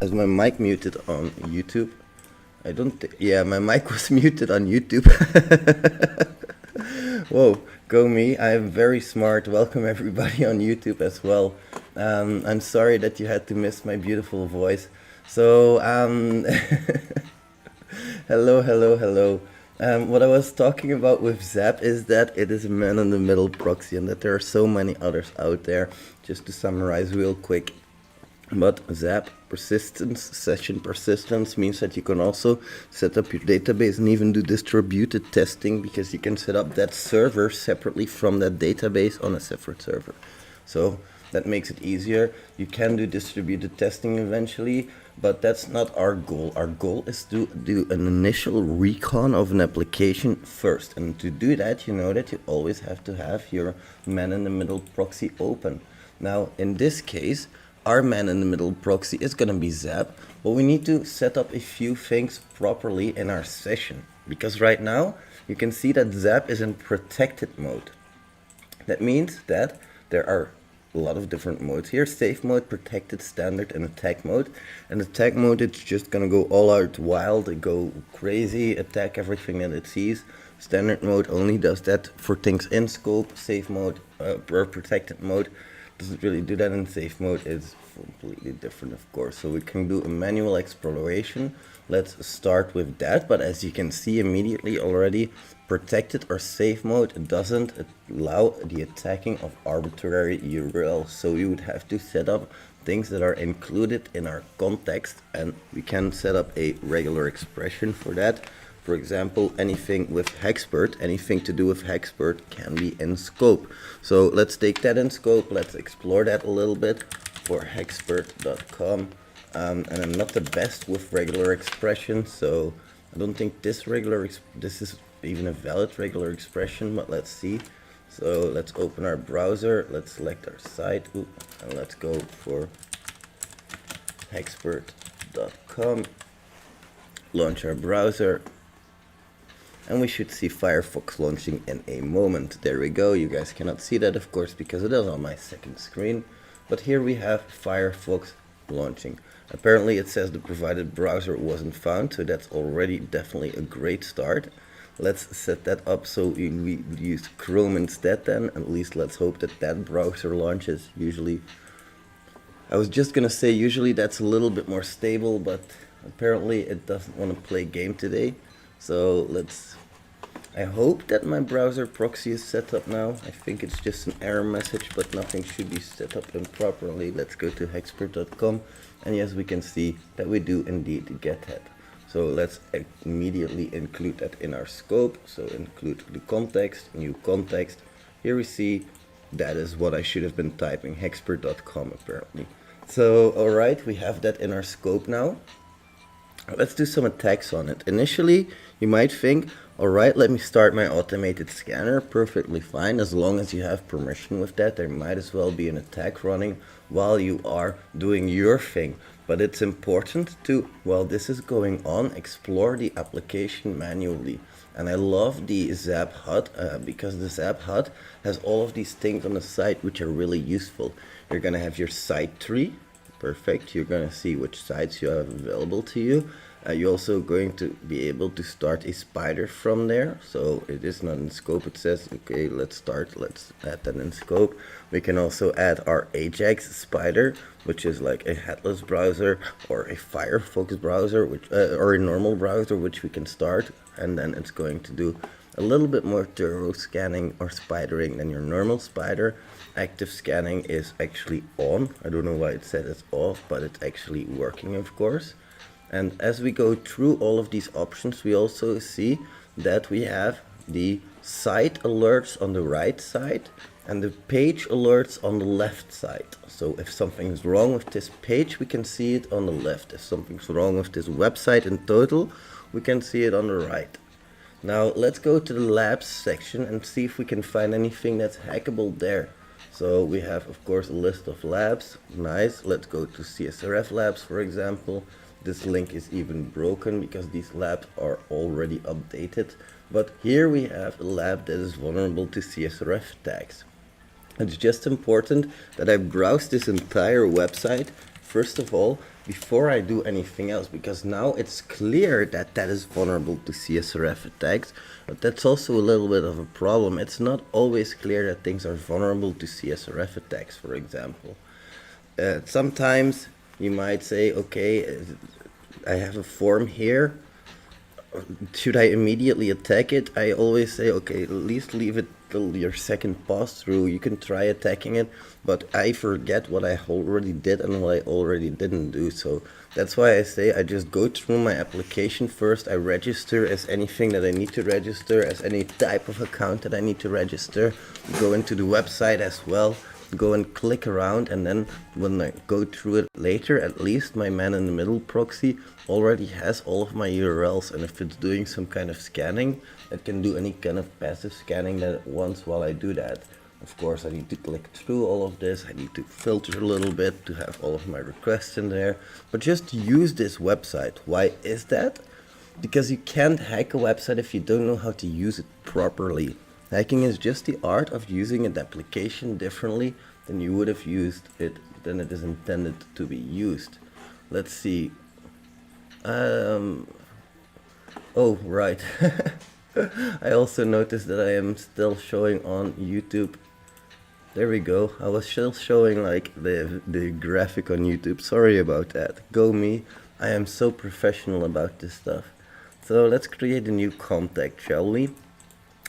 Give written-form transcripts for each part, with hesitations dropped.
Is my mic muted on YouTube? I don't think. Yeah, my mic was muted on YouTube. Whoa, go me. I am very smart. Welcome everybody on YouTube as well. I'm sorry that you had to miss my beautiful voice. So, hello, hello, hello. What I was talking about with ZAP is that it is a man-in-the-middle proxy and that there are so many others out there. Just to summarize real quick. But ZAP persistence, session persistence, means that you can also set up your database and even do distributed testing, because you can set up that server separately from that database on a separate server. So that makes it easier. You can do distributed testing eventually, but that's not our goal. Our goal is to do an initial recon of an application first. And to do that, you know that you always have to have your man-in-the-middle proxy open. Now, in this case, our man-in-the-middle proxy is going to be ZAP, but we need to set up a few things properly in our session. Because right now, you can see that ZAP is in protected mode. That means that there are a lot of different modes here: safe mode, protected, standard, and attack mode. And attack mode, it's just going to go all out wild, go crazy, attack everything that it sees. Standard mode only does that for things in scope. Safe mode, or protected mode, doesn't really do that. In safe mode is completely different, of course. So we can do a manual exploration. Let's start with that. But as you can see immediately already, protected or safe mode doesn't allow the attacking of arbitrary URLs. So you would have to set up things that are included in our context, and we can set up a regular expression for that. For example, anything with Hexpert, anything to do with Hexpert can be in scope. So let's take that in scope. Let's explore that a little bit for hexpert.com. And I'm not the best with regular expressions, so I don't think this is even a valid regular expression, but let's see. So let's open our browser, let's select our site, and let's go for hexpert.com. Launch our browser. And we should see Firefox launching in a moment. There we go. You guys cannot see that, of course, because it is on my second screen. But here we have Firefox launching. Apparently it says the provided browser wasn't found, so that's already definitely a great start. Let's set that up so we use Chrome instead then. At least let's hope that that browser launches. Usually, I was just gonna say usually that's a little bit more stable, but apparently it doesn't want to play game today. So I hope that my browser proxy is set up now. I think it's just an error message, but nothing should be set up improperly. Let's go to hexpert.com, and yes, we can see that we do indeed get that. So let's immediately include that in our scope. So include the context, new context. Here we see that is what I should have been typing, hexpert.com apparently. So alright, we have that in our scope now. Let's do some attacks on it. Initially, you might think, alright, let me start my automated scanner. Perfectly fine, as long as you have permission with that. There might as well be an attack running while you are doing your thing. But it's important to, while this is going on, explore the application manually. And I love the ZAP HUD because the ZAP HUD has all of these things on the site which are really useful. You're going to have your site tree. Perfect. You're going to see which sites you have available to you. You're also going to be able to start a spider from there. So it is not in scope. It says, okay, let's add that in scope. We can also add our Ajax spider, which is like a headless browser or a Firefox browser, or a normal browser, which we can start. And then it's going to do a little bit more thorough scanning or spidering than your normal spider. Active scanning is actually on. I don't know why it said it's off, but it's actually working, of course. And as we go through all of these options, we also see that we have the site alerts on the right side and the page alerts on the left side. So if something's wrong with this page, we can see it on the left. If something's wrong with this website in total, we can see it on the right. Now let's go to the labs section and see if we can find anything that's hackable there. So we have, of course, a list of labs. Nice. Let's go to CSRF labs, for example. This link is even broken because these labs are already updated. But here we have a lab that is vulnerable to CSRF attacks. It's just important that I browse this entire website first of all, before I do anything else, because now it's clear that that is vulnerable to CSRF attacks, but that's also a little bit of a problem. It's not always clear that things are vulnerable to CSRF attacks, for example. Sometimes you might say, okay, I have a form here. Should I immediately attack it? I always say, okay, at least leave it till your second pass through. You can try attacking it, but I forget what I already did and what I already didn't do. So that's why I say I just go through my application first. I register as anything that I need to register, as any type of account that I need to register. Go into the website as well. Go and click around, and then when I go through it later, at least my man-in-the-middle proxy already has all of my URLs, and if it's doing some kind of scanning, it can do any kind of passive scanning that it wants while I do that. Of course, I need to click through all of this, I need to filter a little bit to have all of my requests in there, but just use this website. Why is that? Because you can't hack a website if you don't know how to use it properly. Hacking is just the art of using an application differently than you would have used it, than it is intended to be used. Let's see. Oh, right. I also noticed that I am still showing on YouTube. There we go. I was still showing like the graphic on YouTube. Sorry about that. Go me. I am so professional about this stuff. So let's create a new contact, shall we?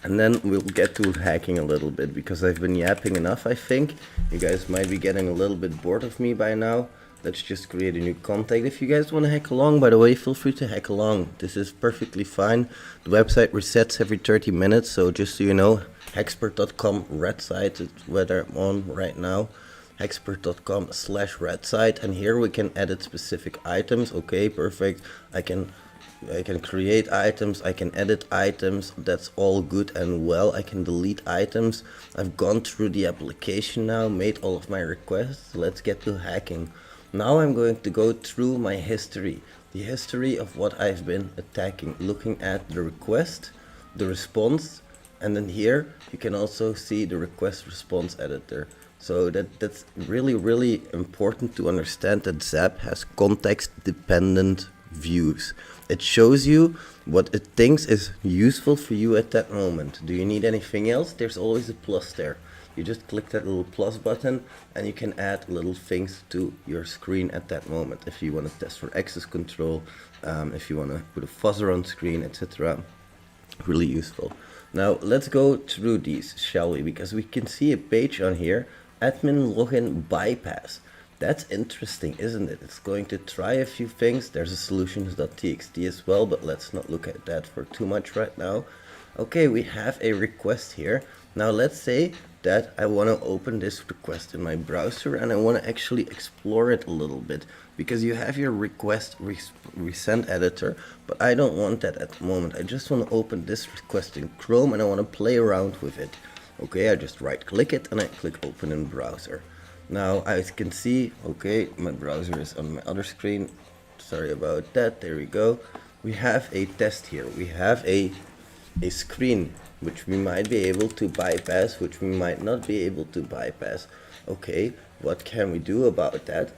And then we'll get to hacking a little bit, because I've been yapping enough, I think. You guys might be getting a little bit bored of me by now. Let's just create a new contact. If you guys want to hack along, by the way, feel free to hack along. This is perfectly fine. The website resets every 30 minutes, so just so you know, hexpert.com red site is what I'm on right now. hexpert.com/red site, and here we can edit specific items. Okay, perfect. I can create items, I can edit items, that's all good and well. I can delete items. I've gone through the application now, made all of my requests. Let's get to hacking. Now I'm going to go through my history, the history of what I've been attacking, looking at the request, the response, and then here you can also see the request response editor. So that's really important to understand that ZAP has context dependent views. It shows you what it thinks is useful for you at that moment. Do you need anything else? There's always a plus there. You just click that little plus button and you can add little things to your screen at that moment. If you want to test for access control, if you want to put a fuzzer on screen, etc. Really useful. Now let's go through these, shall we? Because we can see a page on here, admin login bypass. That's interesting, isn't it? It's going to try a few things. There's a solutions.txt as well, but let's not look at that for too much right now. Okay, we have a request here. Now let's say that I want to open this request in my browser and I want to actually explore it a little bit, because you have your request resend editor, but I don't want that at the moment. I just want to open this request in Chrome and I want to play around with it. Okay, I just right click it and I click open in browser. Now I can see, okay, my browser is on my other screen. Sorry about that. There we go. We have a test here. We have a screen which we might be able to bypass, which we might not be able to bypass. Okay, what can we do about that?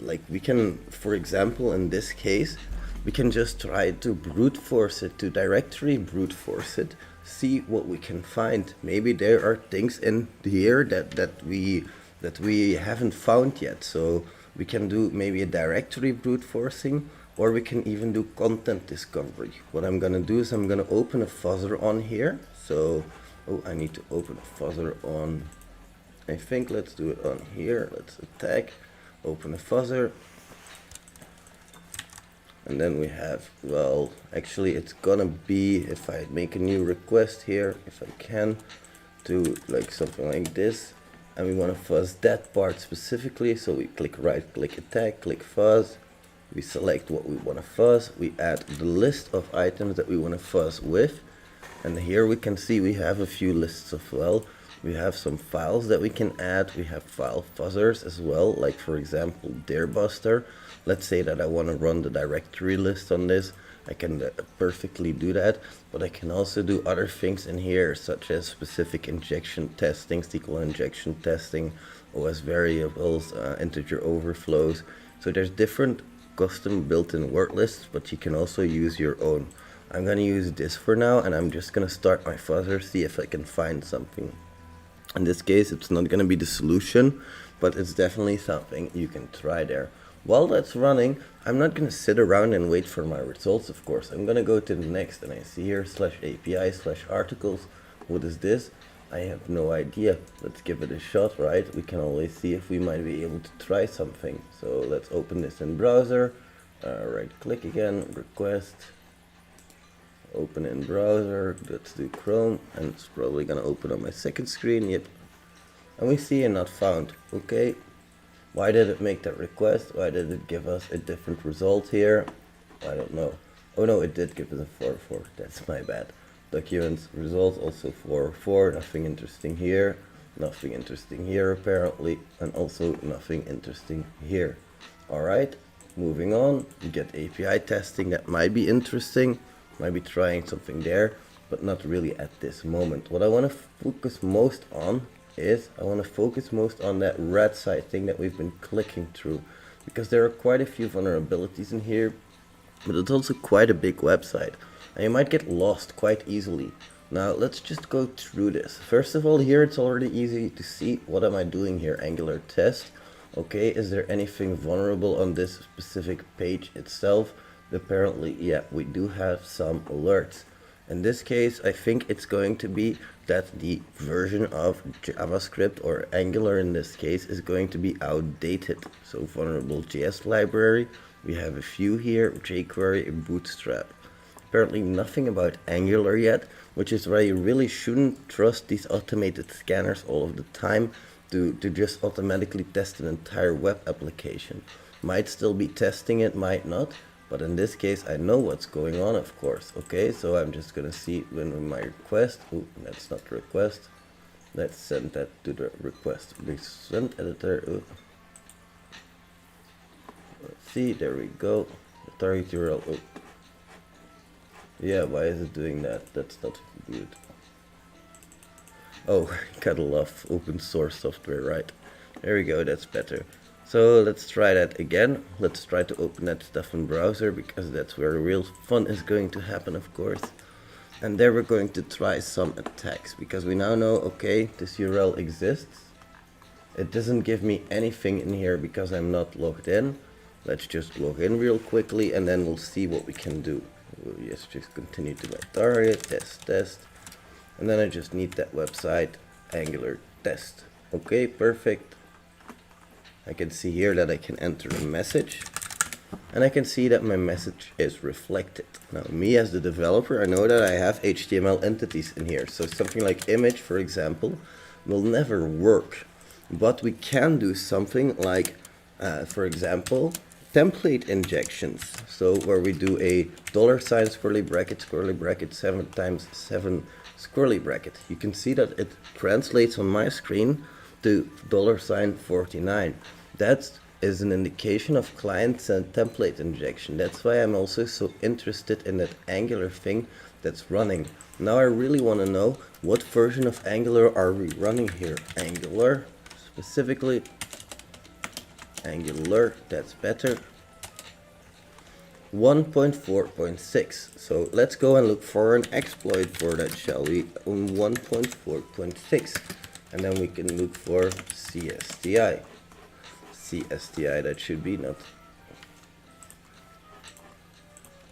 Like we can, for example, in this case, we can just try to brute force it, to directory brute force it, see what we can find. Maybe there are things in here that we haven't found yet. So we can do maybe a directory brute forcing, or we can even do content discovery. What I'm gonna do is I'm gonna open a fuzzer on here. So, oh, I need to open a fuzzer on, I think let's do it on here. Let's attack, open a fuzzer. And then we have, well, actually it's gonna be, if I make a new request here, if I can, do like something like this. And we want to fuzz that part specifically, so we click right click attack, click fuzz, we select what we want to fuzz, we add the list of items that we want to fuzz with, and here we can see we have a few lists as well. We have some files that we can add, we have file fuzzers as well, like for example Deerbuster. let's say that I want to run the directory list on this, I can perfectly do that, but I can also do other things in here, such as specific injection testing, SQL injection testing, OS variables, integer overflows. So there's different custom built-in word lists, but you can also use your own. I'm going to use this for now, and I'm just going to start my fuzzer, see if I can find something. In this case, it's not going to be the solution, but it's definitely something you can try there. While that's running, I'm not going to sit around and wait for my results, of course. I'm going to go to the next, and I see here /API/articles. What is this? I have no idea. Let's give it a shot, right? We can always see if we might be able to try something. So let's open this in browser, right click again, request, open in browser, let's do Chrome, and it's probably gonna open on my second screen, yep. And we see a not found, okay. Why did it make that request? Why did it give us a different result here? I don't know. Oh no, it did give us a 404, that's my bad. Documents results also 404, nothing interesting here, nothing interesting here apparently, and also nothing interesting here. Alright, moving on, we get API testing, that might be interesting, might be trying something there, but not really at this moment. What I want to focus most on is, I want to focus most on that red side thing that we've been clicking through, because there are quite a few vulnerabilities in here, but it's also quite a big website. And you might get lost quite easily. Now let's just go through this. First of all, here it's already easy to see what am I doing here. Angular test. Okay, is there anything vulnerable on this specific page itself? Apparently, yeah, we do have some alerts. In this case, I think it's going to be that the version of JavaScript, or Angular in this case, is going to be outdated. So vulnerable JS library. We have a few here, jQuery, Bootstrap. Apparently nothing about Angular yet, which is why you really shouldn't trust these automated scanners all of the time to just automatically test an entire web application. Might still be testing it, might not, but in this case I know what's going on, of course. Okay, so I'm just gonna see when my request, oh, that's not the request, let's send that to the request send editor. Oh. Let's see, there we go, the target URL. Oh. Yeah, why is it doing that? That's not good. Oh, gotta love open source software, right? There we go, that's better. So let's try that again. Let's try to open that stuff in browser, because that's where the real fun is going to happen, of course. And there we're going to try some attacks, because we now know, okay, this URL exists. It doesn't give me anything in here because I'm not logged in. Let's just log in real quickly, and then we'll see what we can do. Yes, just continue to my target, test, and then I just need that website, Angular test. Okay, perfect. I can see here that I can enter a message, and I can see that my message is reflected. Now, me as the developer, I know that I have HTML entities in here, so something like image, for example, will never work. But we can do something like, for example, template injections. So where we do a $sign squirrely bracket 7 times 7 squirrely bracket. You can see that it translates on my screen to $49. That is an indication of client-side template injection. That's why I'm also so interested in that Angular thing that's running. Now I really want to know, what version of Angular are we running here? Angular, specifically Angular, that's better, 1.4.6. So let's go and look for an exploit for that, shall we, on 1.4.6, and then we can look for CSTI, that should be, not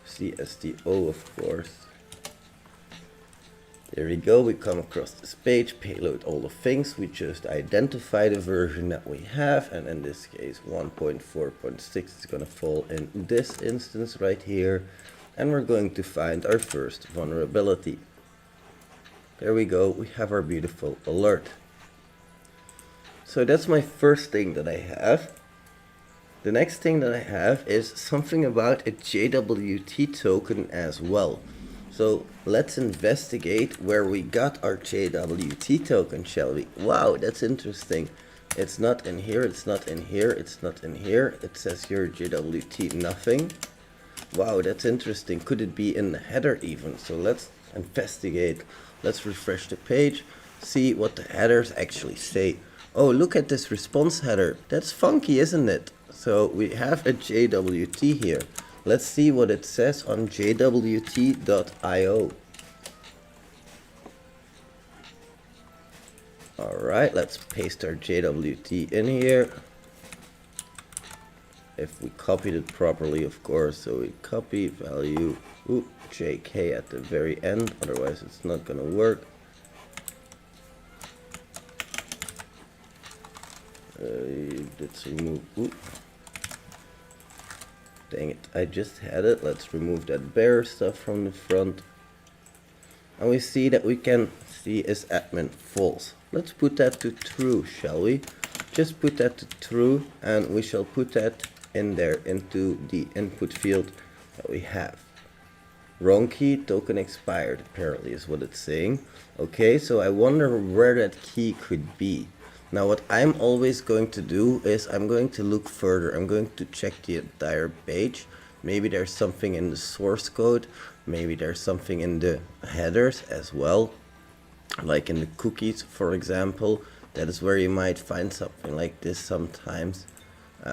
CSTO, of course. There we go, we come across this page, payload all the things, we just identify the version that we have, and in this case 1.4.6 is going to fall in this instance right here, and we're going to find our first vulnerability. There we go, we have our beautiful alert. So that's my first thing that I have. The next thing that I have is something about a JWT token as well. So let's investigate where we got our JWT token, shall we? Wow, that's interesting. It's not in here, it's not in here, it's not in here. It says here JWT nothing. Wow, that's interesting. Could it be in the header even? So let's investigate. Let's refresh the page, see what the headers actually say. Oh, look at this response header. That's funky, isn't it? So we have a JWT here. Let's see what it says on jwt.io. Alright, let's paste our JWT in here. If we copied it properly, of course. So we copy value, JK at the very end, otherwise it's not gonna work. Let's remove, dang it, I just had it. Let's remove that bare stuff from the front. And we see that we can see is admin false. Let's put that to true, shall we? Just put that to true, and we shall put that in there into the input field that we have. Wrong key, token expired, apparently is what it's saying. Okay, so I wonder where that key could be. Now what I'm always going to do is I'm going to look further. I'm going to check the entire page. Maybe there's something in the source code. Maybe there's something in the headers as well. Like in the cookies, for example. That is where you might find something like this sometimes.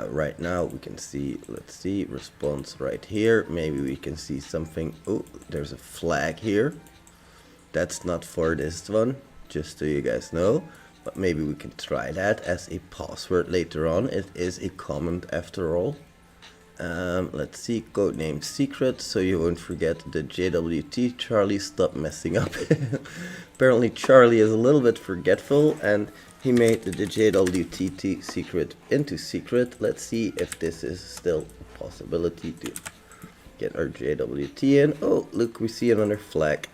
Right now we can see, let's see, response right here. Maybe we can see something. Oh, there's a flag here. That's not for this one, just so you guys know. But maybe we can try that as a password later on. It is a comment after all. Let's see, codename secret, so you won't forget the JWT. Charlie, stop messing up. Apparently Charlie is a little bit forgetful and he made the JWT secret into secret. Let's see if this is still a possibility to get our JWT in. Oh, look, we see another flag.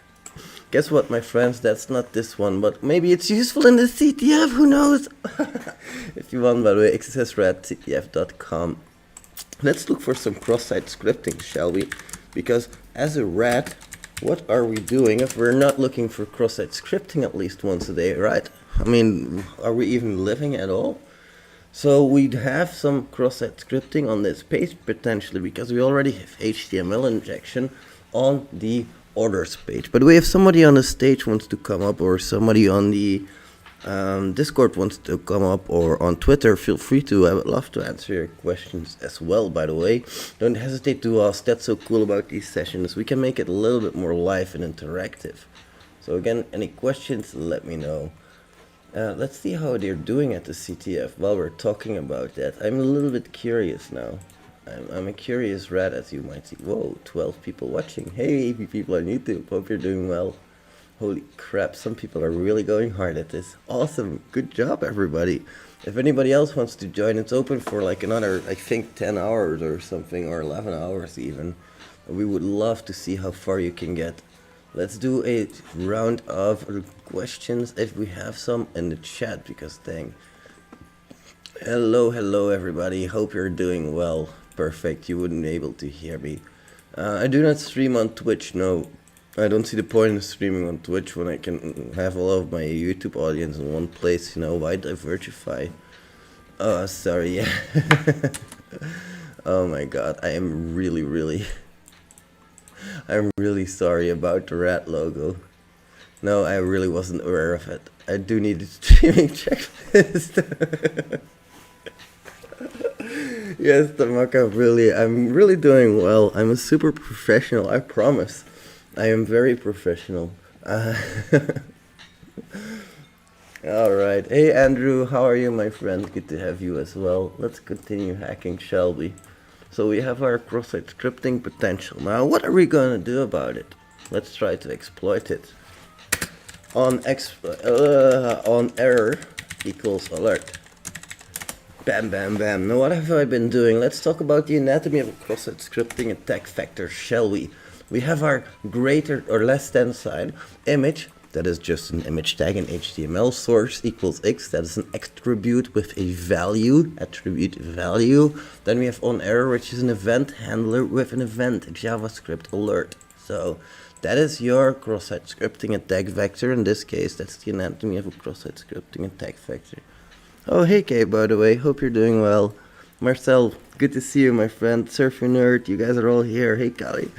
Guess what, my friends, that's not this one, but maybe it's useful in the CTF, who knows? If you want, by the way, thexssrat.ctf.com. Let's look for some cross-site scripting, shall we? Because as a rat, what are we doing if we're not looking for cross-site scripting at least once a day, right? I mean, are we even living at all? So we'd have some cross-site scripting on this page potentially because we already have HTML injection on the orders page. But if somebody on the stage wants to come up, or somebody on the Discord wants to come up, or on Twitter, feel free to. I would love to answer your questions as well, by the way. Don't hesitate to ask. That's so cool about these sessions. We can make it a little bit more live and interactive. So again, any questions, let me know. Let's see how they're doing at the CTF while we're talking about that. I'm a little bit curious now. I'm a curious rat, as you might see. Whoa, 12 people watching. Hey, people on YouTube, hope you're doing well. Holy crap, some people are really going hard at this. Awesome, good job everybody. If anybody else wants to join, it's open for like another, I think 10 hours or something, or 11 hours even. We would love to see how far you can get. Let's do a round of questions if we have some in the chat, because dang. Hello everybody, hope you're doing well. Perfect, you wouldn't be able to hear me. I do not stream on Twitch, no. I don't see the point in streaming on Twitch when I can have all of my YouTube audience in one place, you know. Why diversify? Oh, sorry, yeah. Oh my god, I am really I'm really sorry about the rat logo. No, I really wasn't aware of it. I do need a streaming checklist. Yes, Tamaka, really, I'm really doing well. I'm a super professional, I promise. I am very professional. Alright, hey Andrew, how are you, my friend? Good to have you as well. Let's continue hacking, shall we? So we have our cross-site scripting potential. Now, what are we going to do about it? Let's try to exploit it. On error equals alert. Bam, bam, bam. Now, what have I been doing? Let's talk about the anatomy of a cross-site scripting attack vector, shall we? We have our greater or less than sign, image, that is just an image tag in HTML, source equals x, that is an attribute with a value, attribute value. Then we have onError, which is an event handler with an event, a JavaScript alert. So that is your cross-site scripting attack vector. In this case, that's the anatomy of a cross-site scripting attack vector. Oh, hey Kay, by the way, hope you're doing well. Marcel, good to see you, my friend. Surfer Nerd, you guys are all here. Hey Kali,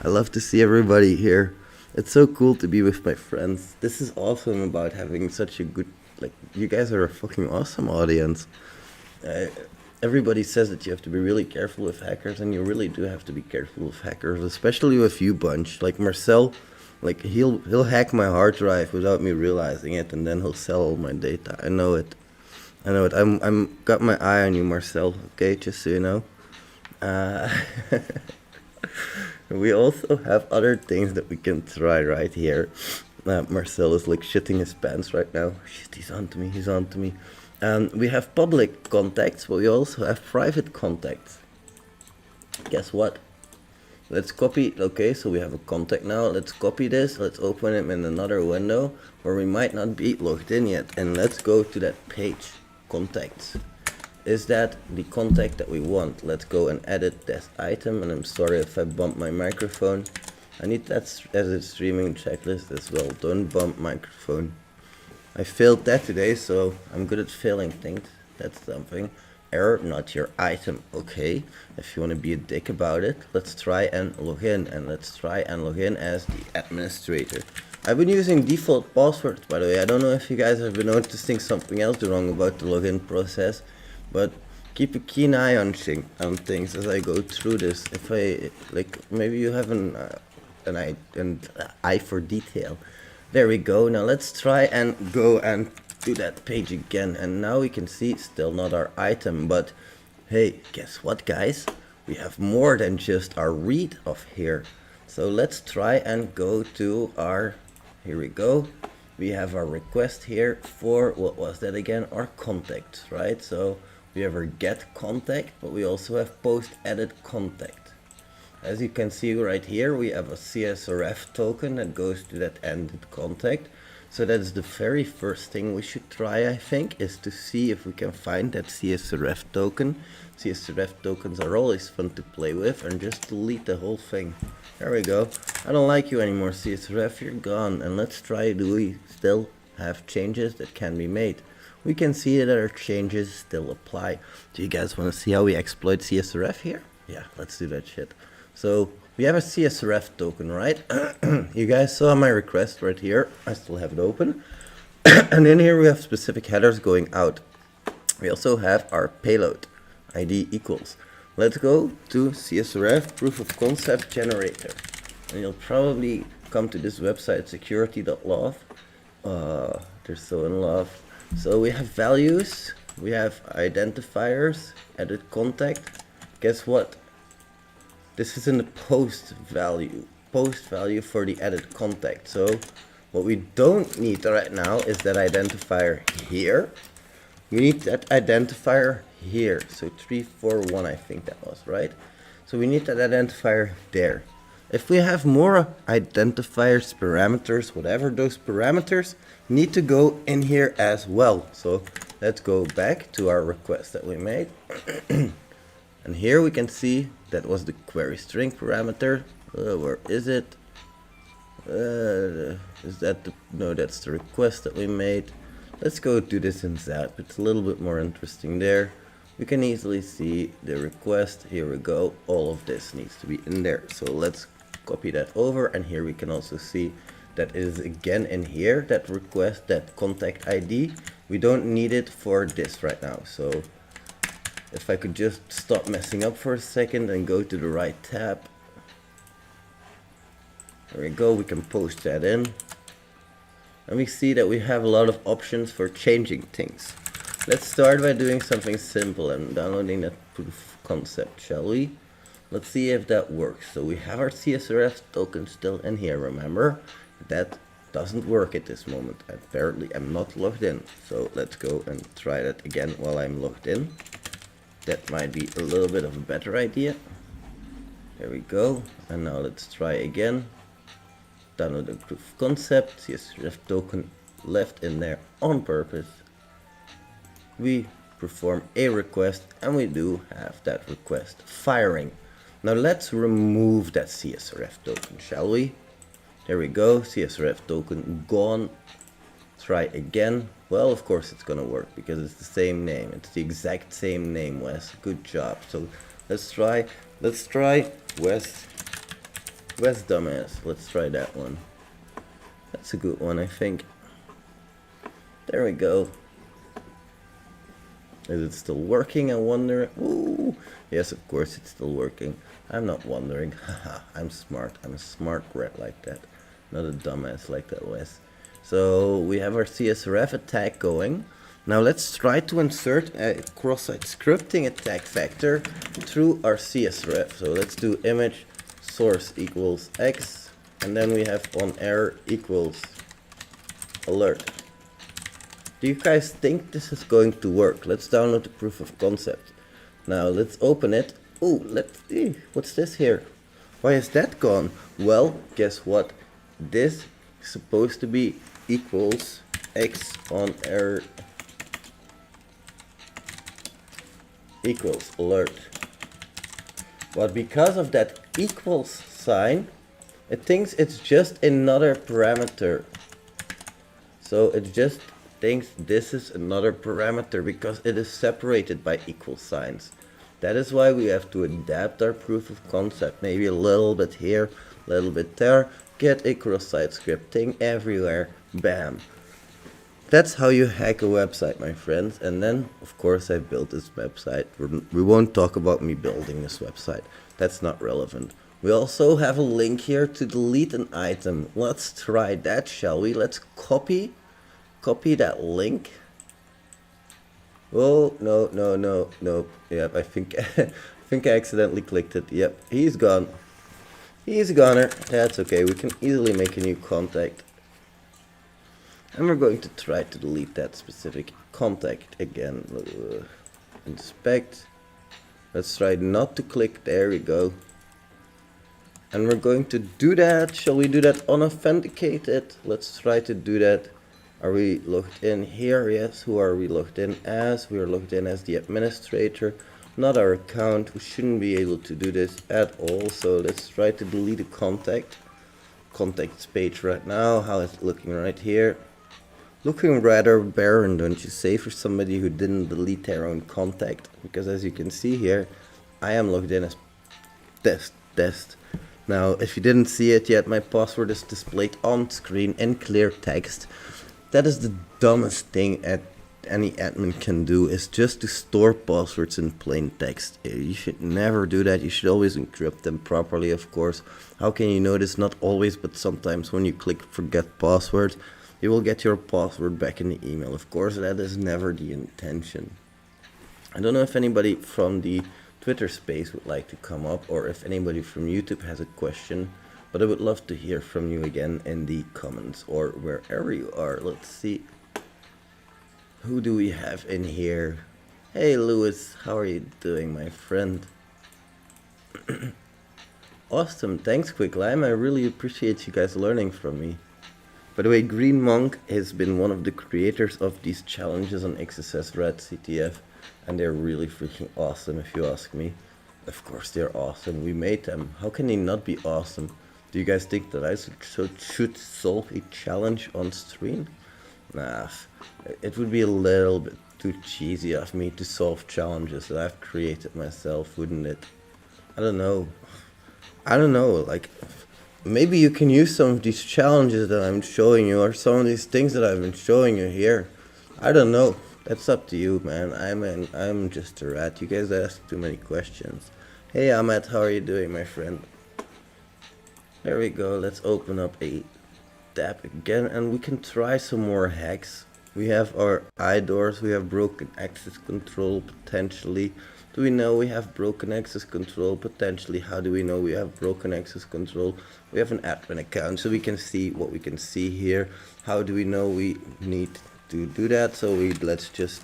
I love to see everybody here. It's so cool to be with my friends. This is awesome about having such a good, like, you guys are a fucking awesome audience. Uh, Everybody says that you have to be really careful with hackers, and you really do have to be careful with hackers, especially with you bunch. Like Marcel, like he'll hack my hard drive without me realizing it, and then he'll sell all my data. I know it. I know it. I'm got my eye on you, Marcel. Okay, just so you know. Uh, we also have other things that we can try right here. Marcel is like shitting his pants right now. Shit, he's on to me. He's on to me. We have public contacts, but we also have private contacts. Guess what? Let's copy. Okay, so we have a contact now. Let's copy this. Let's open it in another window where we might not be logged in yet, and let's go to that page. Contacts. Is that the contact that we want? Let's go and edit this item, and I'm sorry if I bump my microphone. I need that as a streaming checklist as well. Don't bump microphone. I failed that today, so I'm good at failing things. That's something. Error, not your item. Okay, if you want to be a dick about it, let's try and log in, and let's try and log in as the administrator. I've been using default passwords, by the way. I don't know if you guys have been noticing something else wrong about the login process, but keep a keen eye on things as I go through this. If I, like, maybe you have an eye for detail. There we go. Now let's try and go and do that page again. And now we can see still not our item, but hey, guess what, guys? We have more than just our read of here. So let's try and go to our, here we go. We have our request here for, what was that again? Our contact, right? So we have our get contact, but we also have post edit contact. As you can see right here, we have a CSRF token that goes to that ended contact. So that's the very first thing we should try, I think, is to see if we can find that CSRF token. CSRF tokens are always fun to play with, and just delete the whole thing. There we go. I don't like you anymore, CSRF, you're gone. And let's try, do we still have changes that can be made? We can see that our changes still apply. Do you guys want to see how we exploit CSRF here? Yeah, let's do that shit. So we have a CSRF token, right? You guys saw my request right here. I still have it open. And in here we have specific headers going out. We also have our payload ID equals. Let's go to CSRF proof of concept generator. And you'll probably come to this website, security.love. They're so in love. So we have values, we have identifiers, edit contact. Guess what? This is in the post value for the edit contact. So what we don't need right now is that identifier here. We need that identifier here. So 341, I think that was, right? So we need that identifier there. If we have more identifiers, parameters, whatever those parameters, need to go in here as well. So let's go back to our request that we made. And here we can see that was the query string parameter. Where is it? Is that the, no, that's the request that we made. Let's go do this in ZAP. It's a little bit more interesting there. We can easily see the request. Here we go. All of this needs to be in there. So let's copy that over, and here we can also see that is again in here, that request, that contact ID. We don't need it for this right now. So if I could just stop messing up for a second and go to the right tab. There we go, we can post that in. And we see that we have a lot of options for changing things. Let's start by doing something simple and downloading that proof of concept, shall we? Let's see if that works. So we have our CSRF token still in here, remember? That doesn't work at this moment. Apparently I'm not logged in. So let's go and try that again while I'm logged in. That might be a little bit of a better idea. There we go. And now let's try again. Download the proof of concept. CSRF token left in there on purpose. We perform a request, and we do have that request firing. Now let's remove that CSRF token, shall we? There we go. CSRF token gone. Try again. Well, of course it's gonna work because it's the same name. It's the exact same name, Wes. Good job. So let's try Wes Dumbass. Let's try that one. That's a good one, I think. There we go. Is it still working? I wonder. Ooh. Yes, of course it's still working. I'm not wondering. Haha, I'm smart. I'm a smart rat like that. Not a dumbass like that, Wes. So we have our CSRF attack going. Now let's try to insert a cross-site scripting attack vector through our CSRF. So let's do image source equals X, and then we have on error equals alert. Do you guys think this is going to work? Let's download the proof of concept. Now let's open it. Oh, let's see. What's this here? Why is that gone? Well, guess what? This is supposed to be equals X on error equals alert. But because of that equals sign, it thinks it's just another parameter. So it just thinks this is another parameter because it is separated by equal signs. That is why we have to adapt our proof of concept. Maybe a little bit here, a little bit there. Get a cross-site scripting everywhere. Bam. That's how you hack a website, my friends. And then, of course, I built this website. We won't talk about me building this website. That's not relevant. We also have a link here to delete an item. Let's try that, shall we? Let's copy that link. Oh, no. Yep, I think I accidentally clicked it. Yep, he's gone. He's a goner. That's okay. We can easily make a new contact. And we're going to try to delete that specific contact again. Inspect. Let's try not to click. There we go. And we're going to do that. Shall we do that unauthenticated? Let's try to do that. Are we logged in here? Yes. Who are we logged in as? We are logged in as the administrator, not our account. We shouldn't be able to do this at all. So let's try to delete a contacts page right now. How is it looking right here? Looking rather barren, don't you say, for somebody who didn't delete their own contact? Because as you can see here, I am logged in as test. Now, if you didn't see it yet, my password is displayed on screen in clear text. That is the dumbest thing any admin can do, is just to store passwords in plain text. You should never do that. You should always encrypt them properly, of course. How can you know this? Not always, but sometimes when you click forget password, you will get your password back in the email. Of course, that is never the intention. I don't know if anybody from the Twitter space would like to come up, or if anybody from YouTube has a question, but I would love to hear from you again in the comments or wherever you are. Let's see. Who do we have in here? Hey Lewis, how are you doing, my friend? Awesome, thanks Quicklime. I really appreciate you guys learning from me. By the way, Green Monk has been one of the creators of these challenges on thexssrat CTF, and they're really freaking awesome if you ask me. Of course they're awesome, we made them. How can they not be awesome? Do you guys think that I should solve a challenge on stream? Nah, it would be a little bit too cheesy of me to solve challenges that I've created myself, wouldn't it? I don't know, like, maybe you can use some of these challenges that I'm showing you, or some of these things that I've been showing you here. I don't know, that's up to you, man. I'm just a rat. You guys ask too many questions. Hey Ahmed, how are you doing, my friend? There we go, let's open up a tab again, and we can try some more hacks. We have our iDoors, we have broken access control, potentially. Do we know we have broken access control? Potentially. How do we know we have broken access control? We have an admin account, so we can see what we can see here. How do we know we need to do that? So let's just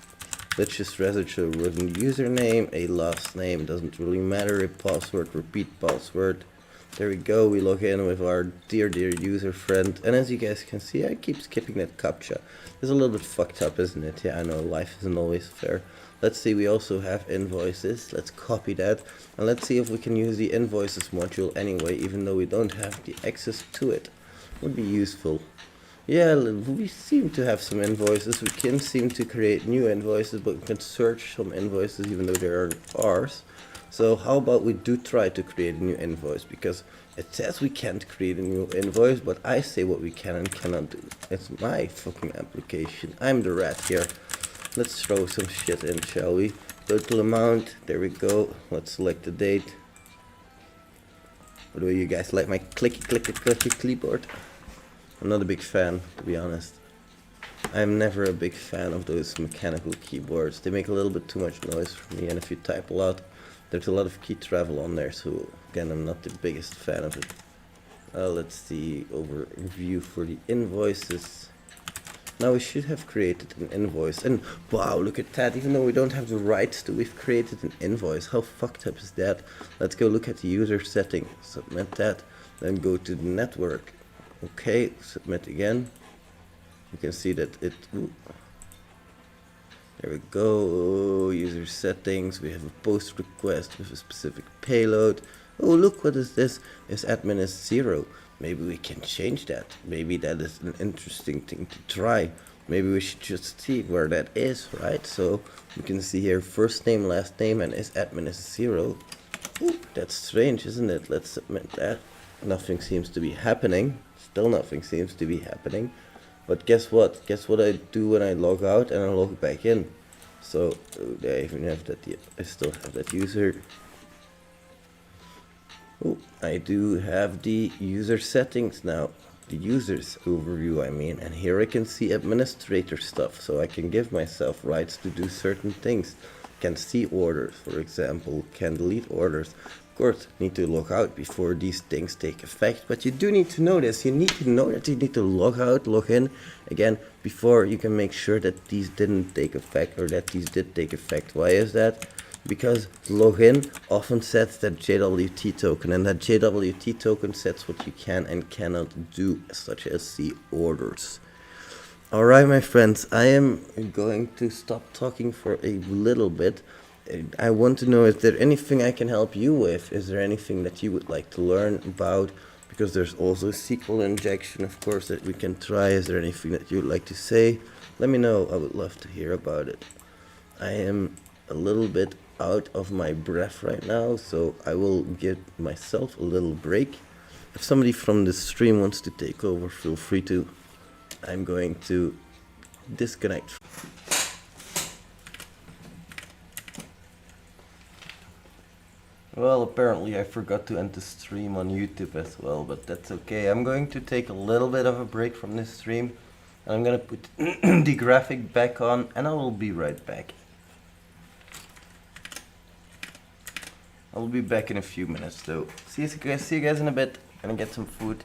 research a written username, a last name, doesn't really matter, a password, repeat password. There we go, we log in with our dear user friend, and as you guys can see, I keep skipping that CAPTCHA. It's a little bit fucked up, isn't it? Yeah, I know, life isn't always fair. Let's see, we also have invoices. Let's copy that, and let's see if we can use the invoices module anyway, even though we don't have the access to it. Would be useful. Yeah, we seem to have some invoices. We can seem to create new invoices, but we can search some invoices even though they aren't ours. So how about we do try to create a new invoice, because it says we can't create a new invoice, but I say what we can and cannot do. It's my fucking application. I'm the rat here. Let's throw some shit in, shall we? Total amount, there we go. Let's select the date. What do you guys like my clicky keyboard? I'm not a big fan, to be honest. I'm never a big fan of those mechanical keyboards. They make a little bit too much noise for me, and if you type a lot, there's a lot of key travel on there, so again, I'm not the biggest fan of it. Let's see, overview for the invoices. Now we should have created an invoice, and wow, look at that, even though we don't have the rights to, we've created an invoice. How fucked up is that? Let's go look at the user setting, submit that, then go to the network. Okay, submit again. You can see that it, ooh. There we go, user settings, we have a post request with a specific payload. Oh look, what is this? Is admin is 0. Maybe we can change that. Maybe that is an interesting thing to try. Maybe we should just see where that is, right? So you can see here first name, last name, and is admin is 0. Ooh, that's strange, isn't it? Let's submit that. Nothing seems to be happening. Still nothing seems to be happening. But guess what? Guess what I do when I log out and I log back in? So I even have that. I still have that user. Oh, I do have the user settings now. The users overview, I mean. And here I can see administrator stuff. So I can give myself rights to do certain things. Can see orders, for example. Can delete orders. Of course, need to log out before these things take effect, but you do need to know this. You need to know that you need to log out, log in again before you can make sure that these didn't take effect or that these did take effect. Why is that? Because login often sets that JWT token, and that JWT token sets what you can and cannot do, such as see orders. Alright, my friends, I am going to stop talking for a little bit. I want to know, is there anything I can help you with? Is there anything that you would like to learn about? Because there's also SQL injection, of course, that we can try. Is there anything that you'd like to say? Let me know. I would love to hear about it. I am a little bit out of my breath right now, so I will give myself a little break. If somebody from the stream wants to take over, feel free to. I'm going to disconnect. Well, apparently I forgot to end the stream on YouTube as well, but that's okay. I'm going to take a little bit of a break from this stream, and I'm gonna put the graphic back on, and I will be right back. I will be back in a few minutes though. See you guys in a bit. Gonna get some food.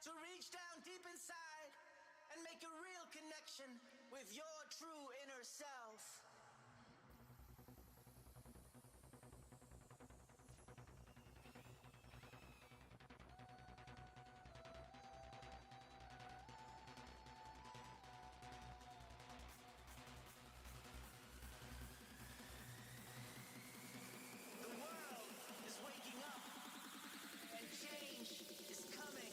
To reach down deep inside and make a real connection with your true inner self. The world is waking up and change is coming.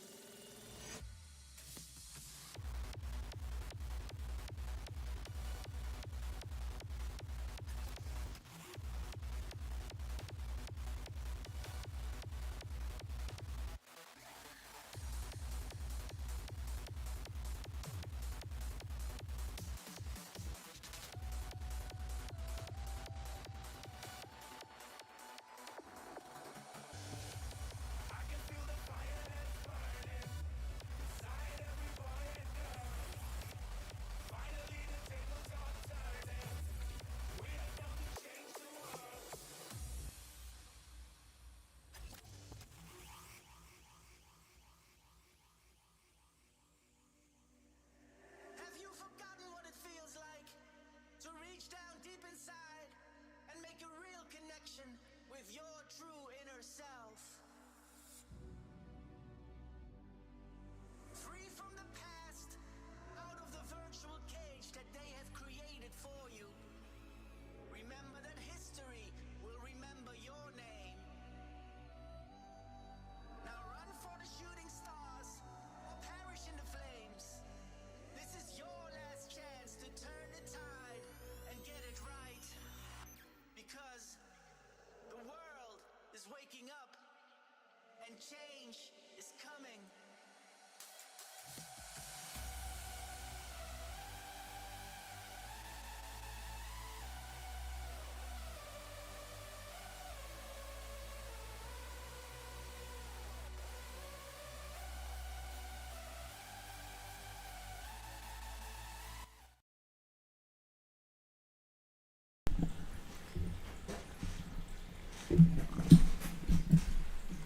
To reach down deep inside and make a real connection with your true inner self. Free from the past, out of the virtual cage that they have created for you. Remember that history will remember your name. Now run for the shooting stars or perish in the flames. This is your last chance to turn the tide and get it right. Because the world is waking up and change is coming.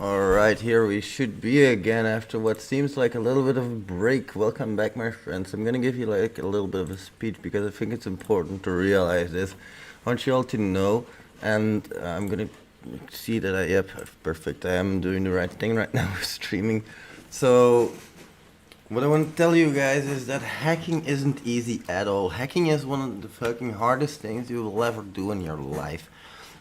Alright, here we should be again after what seems like a little bit of a break. Welcome back, my friends. I'm gonna give you like a little bit of a speech because I think it's important to realize this. I want you all to know, and I'm gonna see that yep, perfect. I am doing the right thing right now, streaming. So, what I want to tell you guys is that hacking isn't easy at all. Hacking is one of the fucking hardest things you will ever do in your life.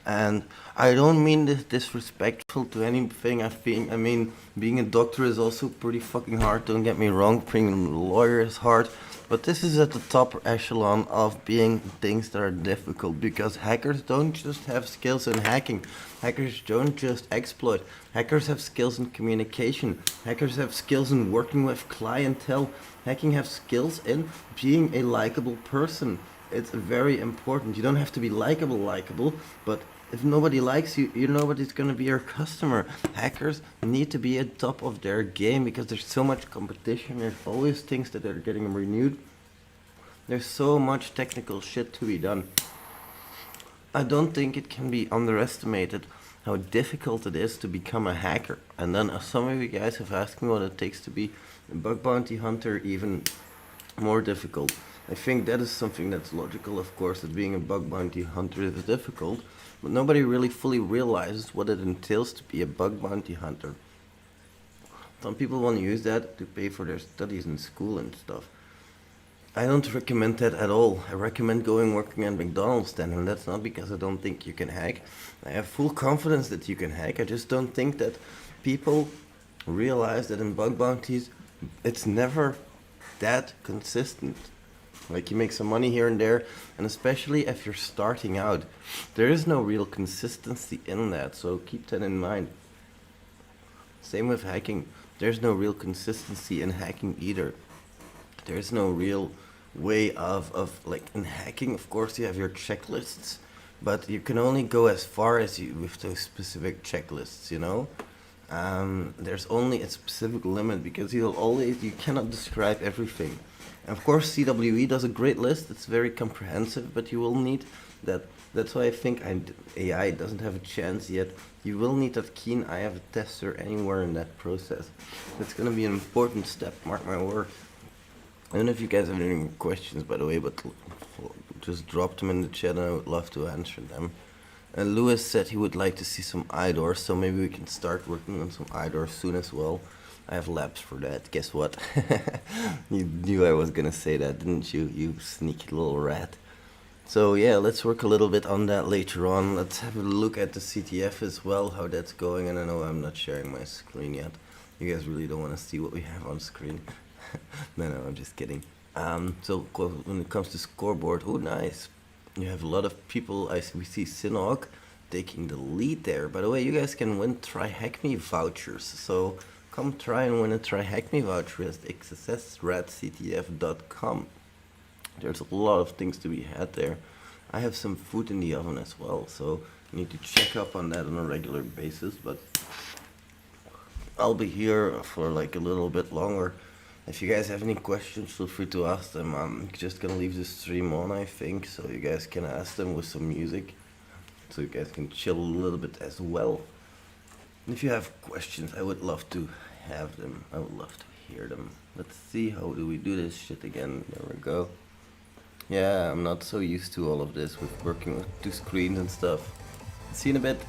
And I don't mean this disrespectful to anything. I mean, being a doctor is also pretty fucking hard, don't get me wrong. Being a lawyer is hard. But this is at the top echelon of being things that are difficult, because hackers don't just have skills in hacking. Hackers don't just exploit. Hackers have skills in communication. Hackers have skills in working with clientele. Hacking have skills in being a likable person. It's very important. You don't have to be likable, but if nobody likes you, nobody's gonna be your customer. Hackers need to be at top of their game because there's so much competition. There's always things that are getting renewed. There's so much technical shit to be done. I don't think it can be underestimated how difficult it is to become a hacker. And then some of you guys have asked me what it takes to be a bug bounty hunter, even more difficult. I think that is something that's logical, of course, that being a bug bounty hunter is difficult, but nobody really fully realizes what it entails to be a bug bounty hunter. Some people want to use that to pay for their studies in school and stuff. I don't recommend that at all. I recommend working at McDonald's then, and that's not because I don't think you can hack. I have full confidence that you can hack. I just don't think that people realize that in bug bounties, it's never that consistent. Like, you make some money here and there, and especially if you're starting out, there is no real consistency in that, so keep that in mind. Same with hacking. There's no real consistency in hacking either. There's no real way of like, in hacking, of course, you have your checklists, but you can only go as far as you with those specific checklists, there's only a specific limit because you cannot describe everything. And of course, CWE does a great list. It's very comprehensive, but you will need that. That's why I think AI doesn't have a chance yet. You will need that keen eye of a tester anywhere in that process. That's going to be an important step, mark my word. I don't know if you guys have any questions, by the way, but just drop them in the chat and I would love to answer them. And Lewis said he would like to see some IDOR, so maybe we can start working on some IDOR soon as well. I have labs for that. Guess what? You knew I was gonna say that, didn't you? You sneaky little rat. So yeah, let's work a little bit on that later on. Let's have a look at the CTF as well, how that's going. And I know I'm not sharing my screen yet. You guys really don't want to see what we have on screen. No, I'm just kidding. So when it comes to scoreboard, oh nice. You have a lot of people. We see Sinok taking the lead there. By the way, you guys can win Try Hack Me vouchers. So come try and win a Try Hack Me voucher at thexssrat.com. There's a lot of things to be had there. I have some food in the oven as well, so you need to check up on that on a regular basis. But I'll be here for like a little bit longer. If you guys have any questions, feel free to ask them. I'm just gonna leave the stream on, I think, so you guys can ask them with some music, so you guys can chill a little bit as well. And if you have questions, I would love to have them. I would love to hear them. Let's see, how do we do this shit again? There we go. Yeah, I'm not so used to all of this with working with two screens and stuff. See you in a bit.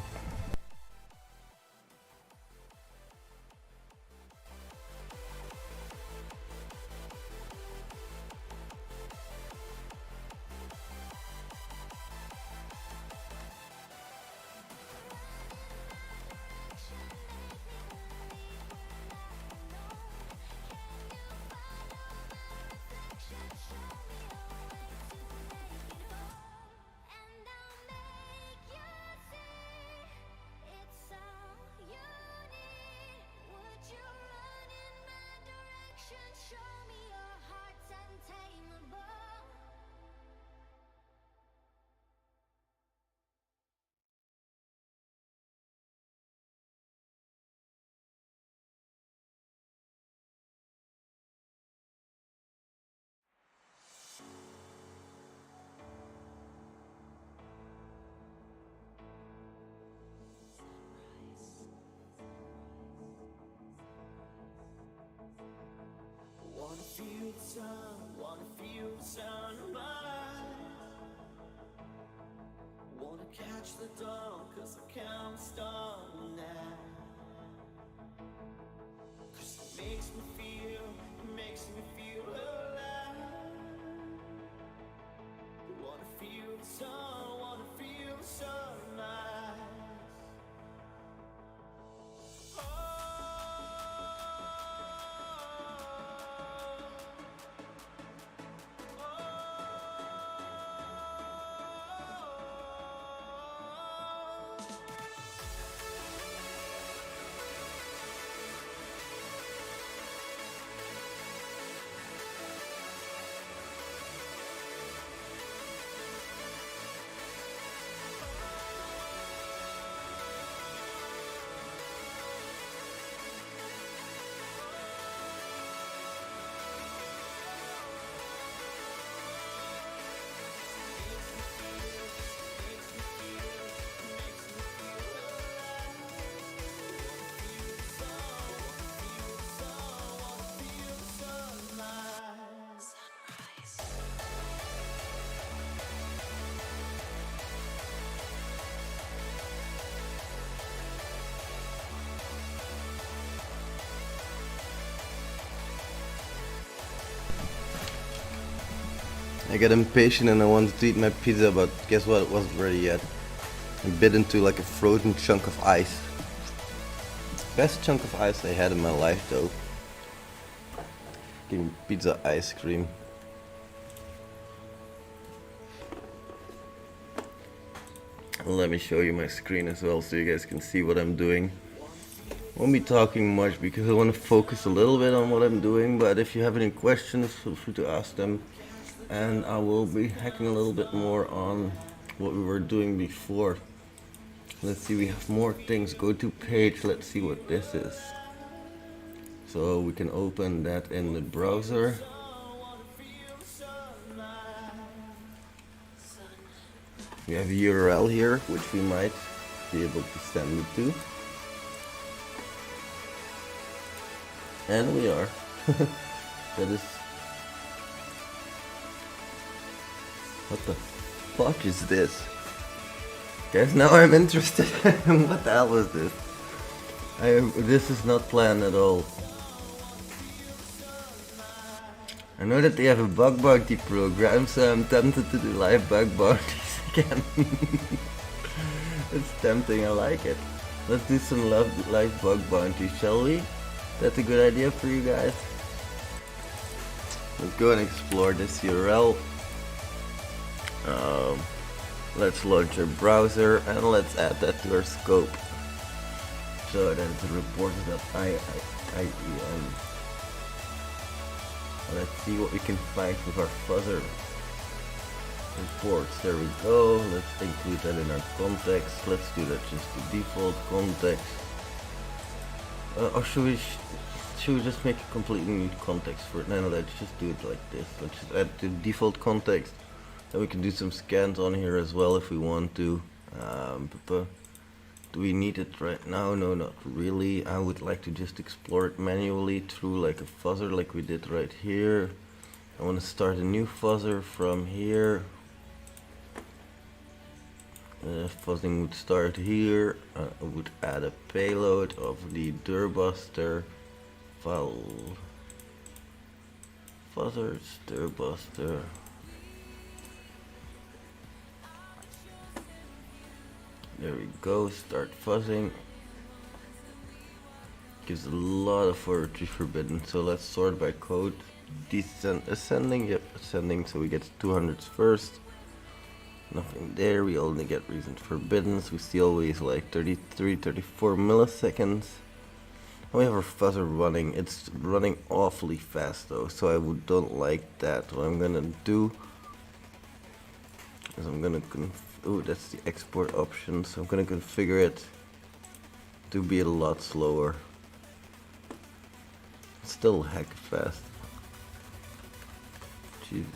Wanna feel the sunrise. Wanna catch the dawn, 'cause I can't stop now. 'Cause it makes me feel alive. Wanna feel the sun, wanna feel the sunrise. I get impatient and I wanted to eat my pizza, but guess what? It wasn't ready yet. I bit into like a frozen chunk of ice. Best chunk of ice I had in my life though. Give me pizza ice cream. Let me show you my screen as well so you guys can see what I'm doing. Won't be talking much because I want to focus a little bit on what I'm doing, but if you have any questions, feel free to ask them. And I will be hacking a little bit more on what we were doing before. Let's see, we have more things. Go to page, let's see what this is. So we can open that in the browser. We have a URL here, which we might be able to send it to. And we are. That is... What the fuck is this? Guys, now I'm interested. What the hell was this? This is not planned at all. I know that they have a bug bounty program, so I'm tempted to do live bug bounties again. It's tempting, I like it. Let's do some live bug bounties, shall we? That's a good idea for you guys. Let's go and explore this URL. Let's launch our browser and let's add that to our scope. So that it's reported.iem. Let's see what we can find with our fuzzer. Reports, there we go. Let's include that in our context. Let's do that just the default context. Or should we just make a completely new context for it? No, let's just do it like this. Let's just add the default context. Then we can do some scans on here as well if we want to. Do we need it right now? No, not really. I would like to just explore it manually through like a fuzzer like we did right here. I want to start a new fuzzer from here. Fuzzing would start here. I would add a payload of the Durbuster file. Fuzzers, Durbuster. There we go, start fuzzing. Gives a lot of forwardry forbidden, so let's sort by code. Ascending, yep, ascending, so we get 200s first. Nothing there, we only get recent forbidden, we see always like 33, 34 milliseconds. And we have our fuzzer running, it's running awfully fast though, so I don't like that. What I'm gonna do is I'm gonna oh, that's the export option, so I'm gonna configure it to be a lot slower. It's still heck fast. Jesus.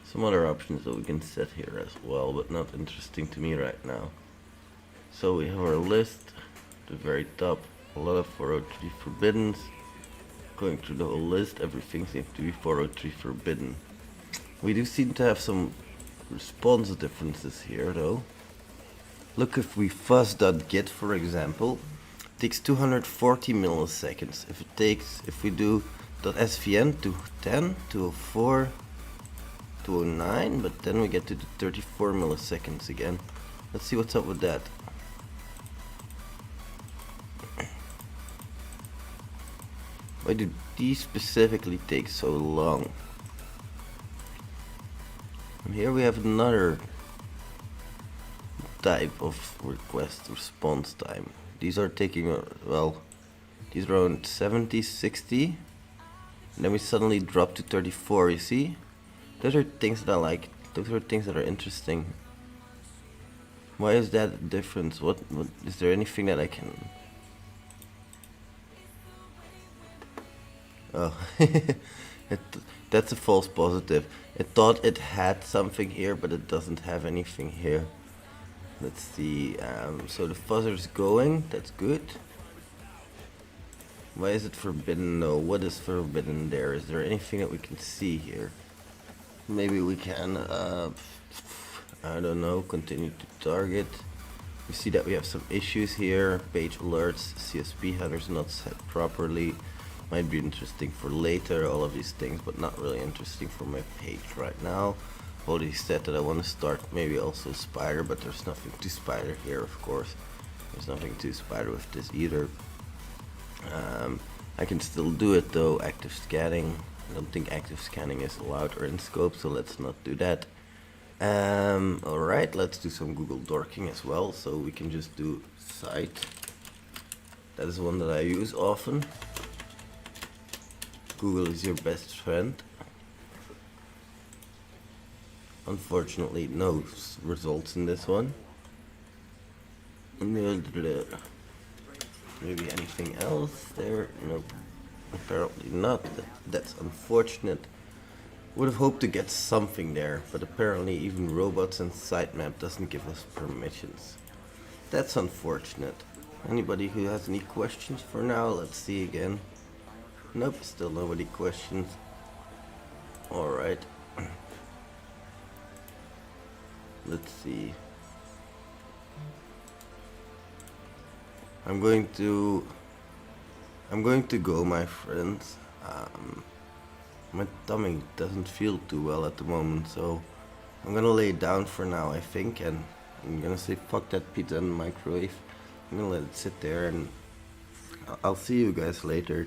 Some other options that we can set here as well, but not interesting to me right now. So we have our list at the very top, a lot of 403 forbiddens. Going through the whole list, everything seems to be 403 forbidden. We do seem to have some response differences here though. Look, if we fuzz.get for example, it takes 240 milliseconds. If we do .svn to 10, 204, 209, but then we get to the 34 milliseconds again. Let's see what's up with that. Why do these specifically take so long? And here we have another type of request response time. These are taking, well, these are around 70, 60. And then we suddenly drop to 34, you see? Those are things that I like. Those are things that are interesting. Why is that a difference? What is there anything that I can... Oh, that's a false positive. It thought it had something here, but it doesn't have anything here. Let's see. So the fuzzer's going. That's good. Why is it forbidden? No. What is forbidden there? Is there anything that we can see here? Maybe we can. I don't know, continue to target. We see that we have some issues here. Page alerts, CSP headers not set properly. Might be interesting for later, all of these things, but not really interesting for my page right now. Already said that I want to start maybe also spider, but there's nothing to spider here, of course. There's nothing to spider with this either. I can still do it though, active scanning. I don't think active scanning is allowed or in scope, so let's not do that. Alright, let's do some Google dorking as well, so we can just do site. That is one that I use often. Google is your best friend. Unfortunately, no results in this one. Maybe anything else there? Nope. Apparently not. That's unfortunate. Would have hoped to get something there, but apparently even robots and sitemap doesn't give us permissions. That's unfortunate. Anybody who has any questions for now? Let's see again. Nope, still nobody questions. Alright. Let's see. I'm going to go, my friends. My tummy doesn't feel too well at the moment, so I'm gonna lay it down for now, I think, and I'm gonna say fuck that pizza in the microwave. I'm gonna let it sit there, and I'll see you guys later.